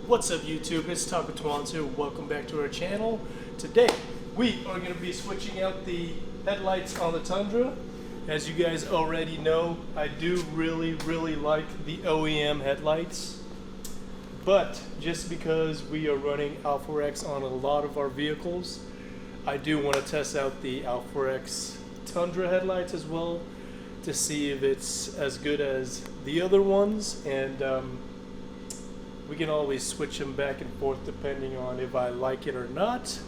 What's up YouTube, it's Taco Twans here, welcome back to our channel. Today we are going to be switching out the headlights on the Tundra. As you guys already know, I do really like the OEM headlights. But just because we are running AlphaRex on a lot of our vehicles, I do want to test out the AlphaRex Tundra headlights as well to see if it's as good as the other ones, and we can always switch them back and forth depending on if I like it or not.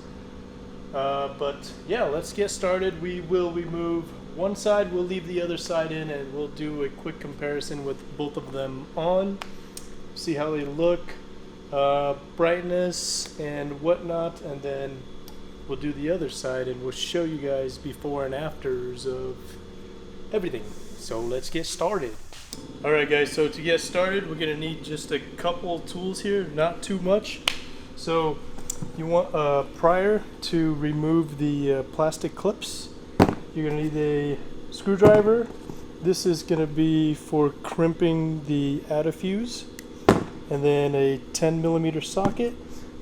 But yeah, let's get started. We will remove one side, we'll leave the other side in, and we'll do a quick comparison with both of them on. See how they look, brightness and whatnot, and then we'll do the other side and we'll show you guys before and afters of everything. So let's get started. Alright guys, so to get started we're going to need just a couple tools here, not too much. So you want a prior to remove the plastic clips. You're going to need a screwdriver. This is going to be for crimping the antifuse. And then a 10mm socket.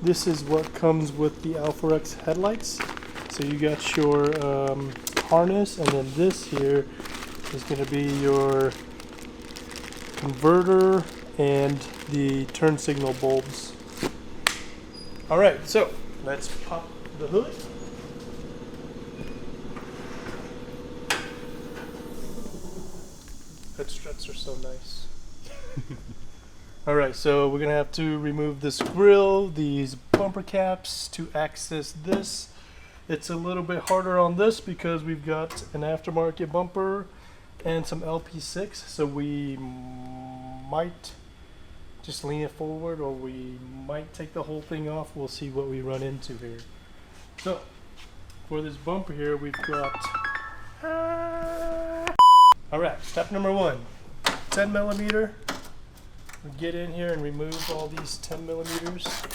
This is what comes with the AlphaRex headlights. So you got your harness, and then this here is going to be your converter and the turn signal bulbs. Alright, so let's pop the hood. Hood struts are so nice. Alright, so we're going to have to remove this grill, these bumper caps to access this. It's a little bit harder on this because we've got an aftermarket bumper and some LP6, so we might just lean it forward or we might take the whole thing off. We'll see what we run into here. So for this bumper here we've got alright, step number one, 10mm. We get in here and remove all these 10mm.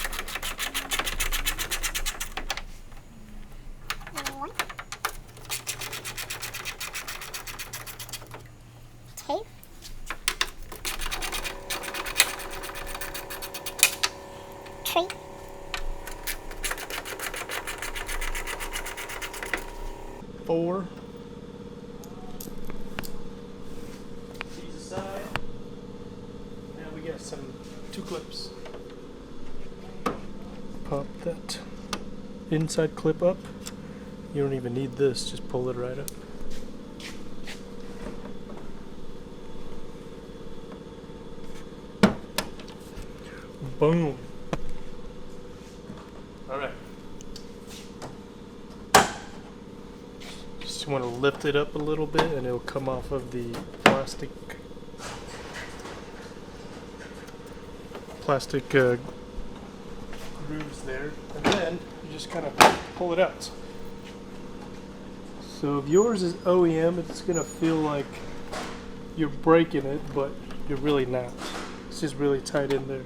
Okay. 3. 4. These aside. Now we got two clips. Pop that inside clip up. You don't even need this, just pull it right up. Boom. Alright. Just want to lift it up a little bit and it'll come off of the plastic grooves there, and then you just kind of pull it out. So if yours is OEM, it's going to feel like you're breaking it, but you're really not. It's just really tight in there.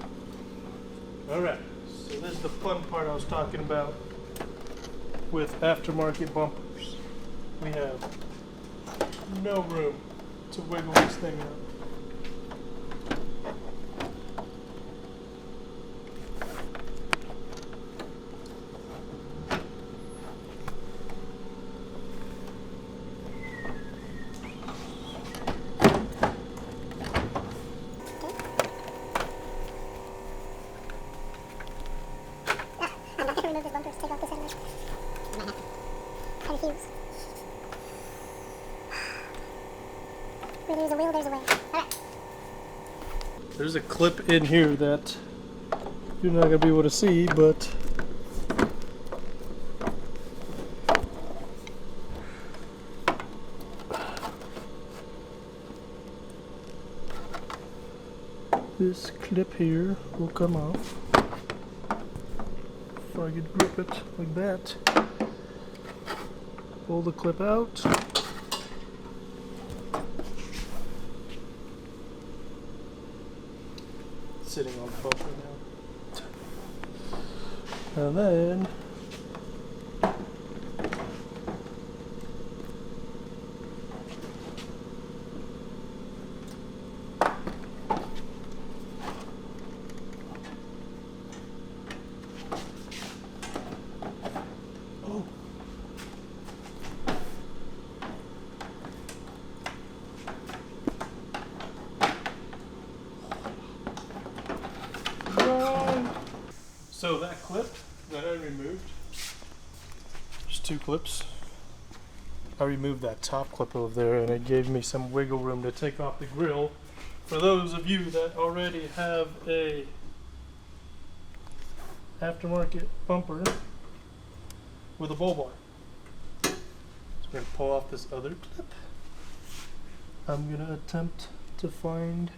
Alright, so this is the fun part I was talking about with aftermarket bumpers. We have no room to wiggle this thing out. Remove this bumper, take off this headlight. Cut a fuse. Where there's a will, there's a way. Alright. There's a clip in here that you're not going to be able to see, but this clip here will come off. If I could grip it like that, pull the clip out, sitting on the bumper now, and then So that clip that I removed, there's two clips. I removed that top clip over there and it gave me some wiggle room to take off the grill. For those of you that already have a aftermarket bumper with a bull bar. So we're going to pull off this other clip. I'm going to attempt to find...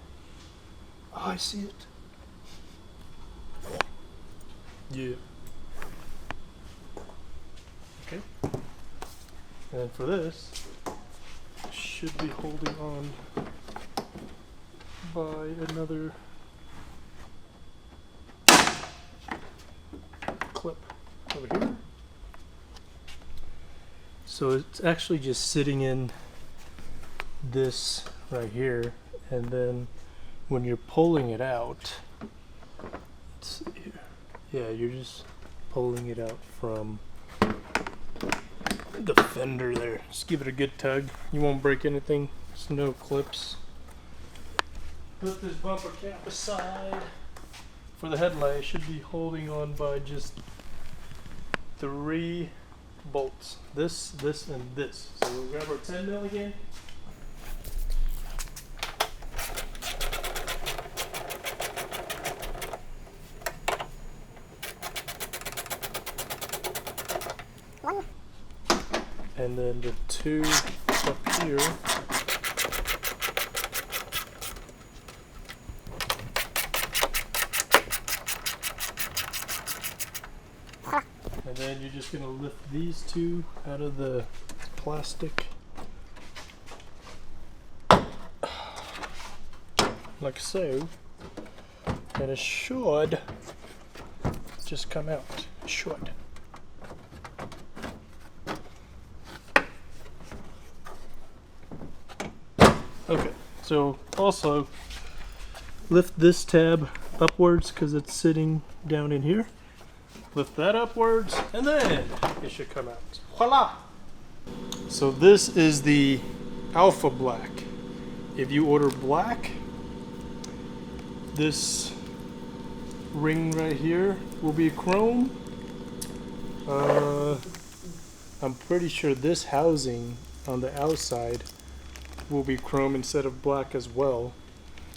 Oh, I see it. Yeah. Okay. And for this, should be holding on by another clip over here. So it's actually just sitting in this right here, and then when you're pulling it out, let's see here. Yeah, you're just pulling it out from the fender there. Just give it a good tug. You won't break anything. There's no clips. Put this bumper cap aside. For the headlight, it should be holding on by just 3 bolts. This, and this. So we'll grab our 10 mil again. And then the 2 up here. And then you're just going to lift these 2 out of the plastic. Like so. And it should just come out. It should. Okay, so also lift this tab upwards because it's sitting down in here. Lift that upwards and then it should come out. Voila! So this is the Alpha-Black. If you order black, this ring right here will be chrome. I'm pretty sure this housing on the outside will be chrome instead of black as well,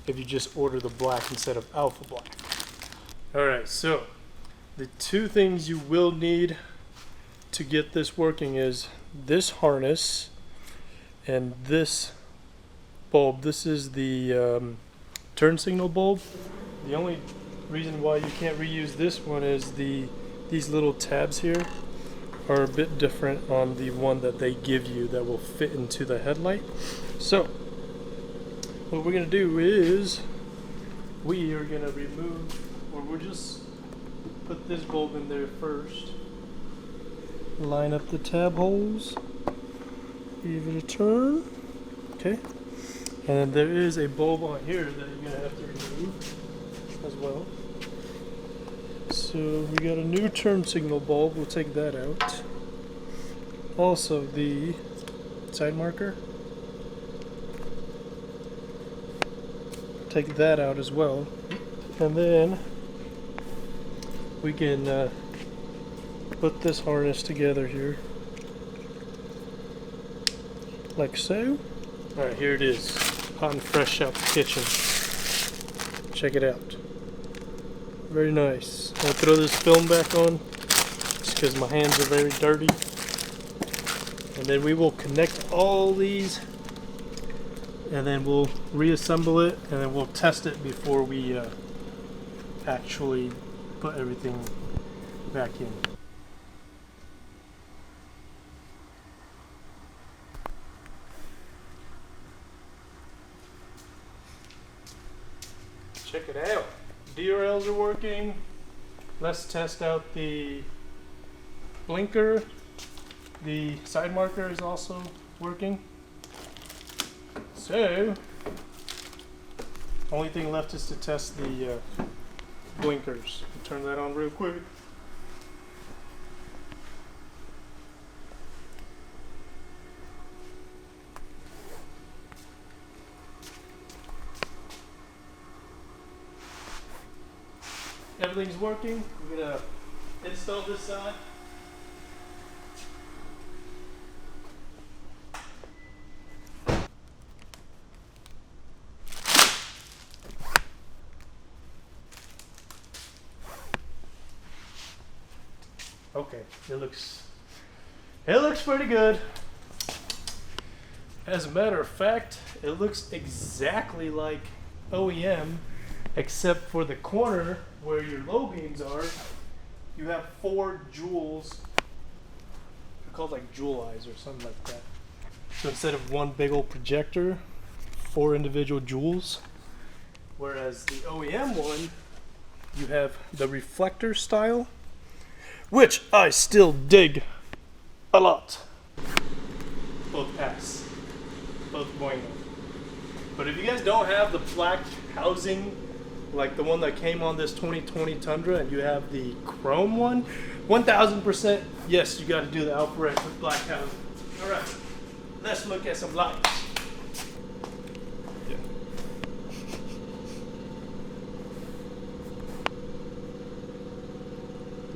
if you just order the black instead of Alpha-Black. Alright, so the 2 things you will need to get this working is this harness and this bulb. This is the turn signal bulb. The only reason why you can't reuse this one is these little tabs here are a bit different on the one that they give you that will fit into the headlight. So what we're going to do is we are going to remove, or we'll just put this bulb in there first. Line up the tab holes, give it a turn. Okay, and there is a bulb on here that you're going to have to remove as well. So we got a new turn signal bulb, we'll take that out. Also the side marker, take that out as well. And then we can put this harness together here, like so. Alright, here it is, hot and fresh out the kitchen. Check it out. Very nice. I'll throw this film back on just because my hands are very dirty. And then we will connect all these and then we'll reassemble it and then we'll test it before we actually put everything back in. Check it out. DRLs are working. Let's test out the blinker. The side marker is also working. So, only thing left is to test the blinkers. Turn that on real quick. everything's working. We're gonna install this side. Okay, it looks pretty good. As a matter of fact, it looks exactly like OEM, except for the corner where your low beams are, you have 4 jewels. They're called like jewel eyes or something like that. So instead of one big old projector, 4 individual jewels. Whereas the OEM one, you have the reflector style, which I still dig a lot. Both pass, both bueno. But if you guys don't have the black housing, like the one that came on this 2020 Tundra, and you have the chrome one, 1000%, yes, you got to do the AlphaRex with black housing. All right, let's look at some lights. Yeah.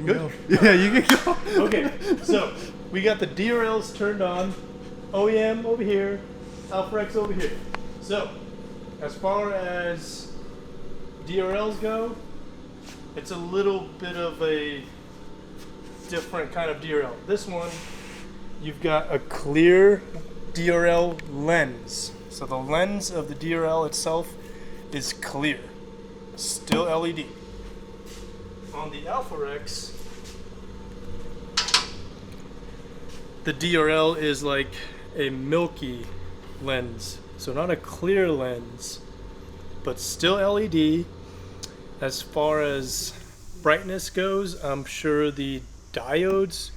Good? Yeah, you can go. Okay, so we got the DRLs turned on, OEM over here, AlphaRex over here. So, as far as DRLs go, it's a little bit of a different kind of DRL. This one, you've got a clear DRL lens. So the lens of the DRL itself is clear, still LED. On the AlphaRex, the DRL is like a milky lens. So not a clear lens, but still LED. As far as brightness goes, I'm sure the diodes,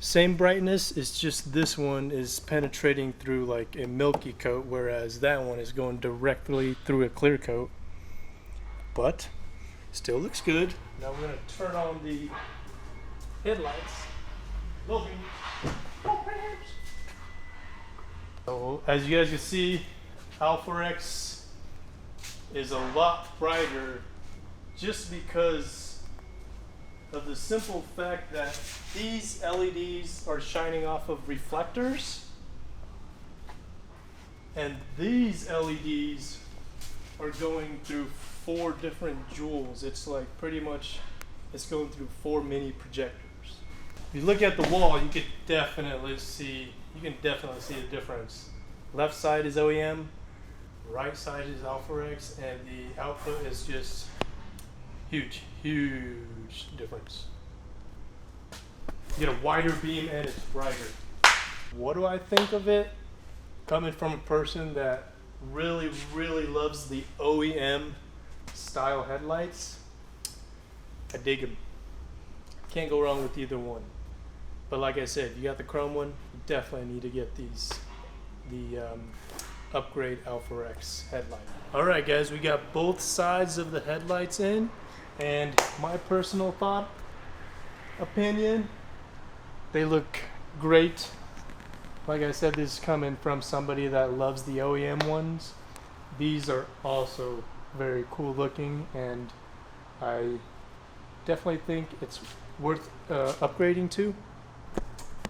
same brightness, it's just this one is penetrating through like a milky coat, whereas that one is going directly through a clear coat. But still looks good. Now we're going to turn on the headlights. So as you guys can see, AlphaRex is a lot brighter just because of the simple fact that these LEDs are shining off of reflectors, and these LEDs are going through 4 different jewels. It's like pretty much it's going through 4 mini projectors. If you look at the wall, you can definitely see the difference. Left side is OEM, right side is AlphaRex, and the output is just huge difference. You get a wider beam and it's brighter. What do I think of it? Coming from a person that really loves the OEM style headlights, I dig them. Can't go wrong with either one. But like I said, you got the chrome one, you definitely need to get the upgrade AlphaRex headlight. Alright guys, we got both sides of the headlights in, and my personal opinion, they look great. Like I said, this is coming from somebody that loves the OEM ones. These are also very cool looking, and I definitely think it's worth upgrading to.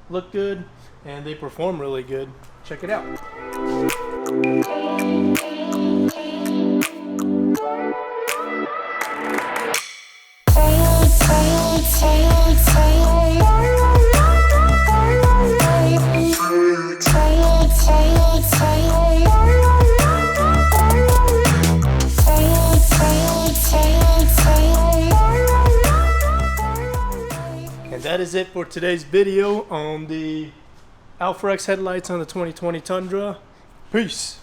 Look good, and they perform really good. Check it out. That is it for today's video on the AlphaRex headlights on the 2020 Tundra. Peace.